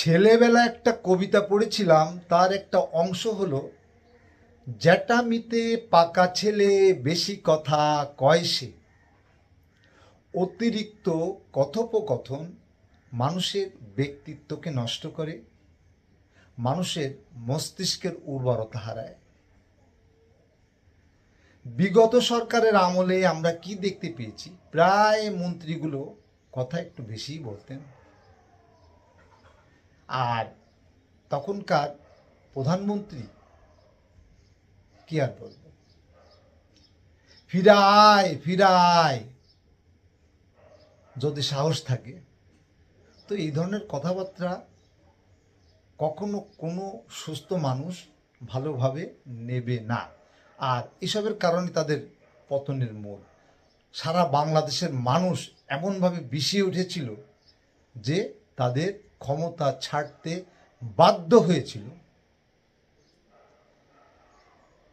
ছেলেবেলা একটা কবিতা পড়েছিলাম, তার একটা অংশ হলো, জ্যাঠামিতে পাকা ছেলে বেশি কথা কয় সে। অতিরিক্ত কথোপকথন মানুষের ব্যক্তিত্বকে নষ্ট করে, মানুষের মস্তিষ্কের উর্বরতা হারায়। বিগত সরকারের আমলে আমরা কি দেখতে পেয়েছি, প্রায় মন্ত্রীগুলো কথা একটু বেশিই বলতেন। আর তখনকার প্রধানমন্ত্রী কি আর বলবো, ফিরায় ফিরায় যদি সাহস থাকে, তো এই ধরনের কথাবার্তা কখনো কোনো সুস্থ মানুষ ভালোভাবে নেবে না। আর এসবের কারণে তাদের পতনের মূল। সারা বাংলাদেশের মানুষ এমনভাবে বিষিয়ে উঠেছিল যে তাদের ক্ষমতা ছাড়তে বাধ্য হয়েছিল।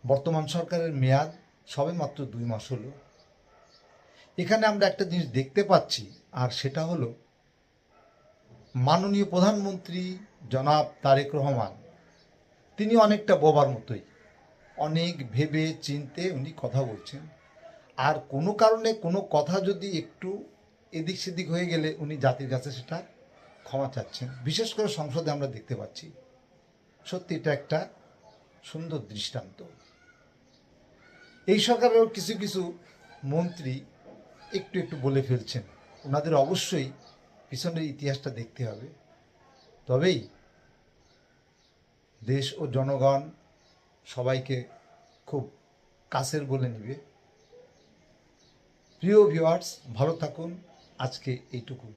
বর্তমান সরকারের মেয়াদ সবে মাত্র 2 মাস হলো। এখানে আমরা একটা জিনিস দেখতে পাচ্ছি, আর সেটা হলো মাননীয় প্রধানমন্ত্রী জনাব তারেক রহমান, তিনি অনেকটা বোবার মতোই, অনেক ভেবে চিনতে উনি কথা বলছেন। আর কোনো কারণে কোনো কথা যদি একটু এদিক সেদিক হয়ে গেলে উনি জাতির কাছে সেটা ক্ষমা চাচ্ছেন। বিশেষ করে সংসদে আমরা দেখতে পাচ্ছি। সত্যি এটা একটা সুন্দর দৃষ্টান্ত। এই সরকারের কিছু কিছু মন্ত্রী একটু একটু বলে ফেলছেন, ওনাদের অবশ্যই পিছনের ইতিহাসটা দেখতে হবে, তবেই দেশ ও জনগণ সবাইকে খুব কাছের বলে নেবে। প্রিয় ভিউয়ার্স, ভালো থাকুন। আজকে এইটুকু।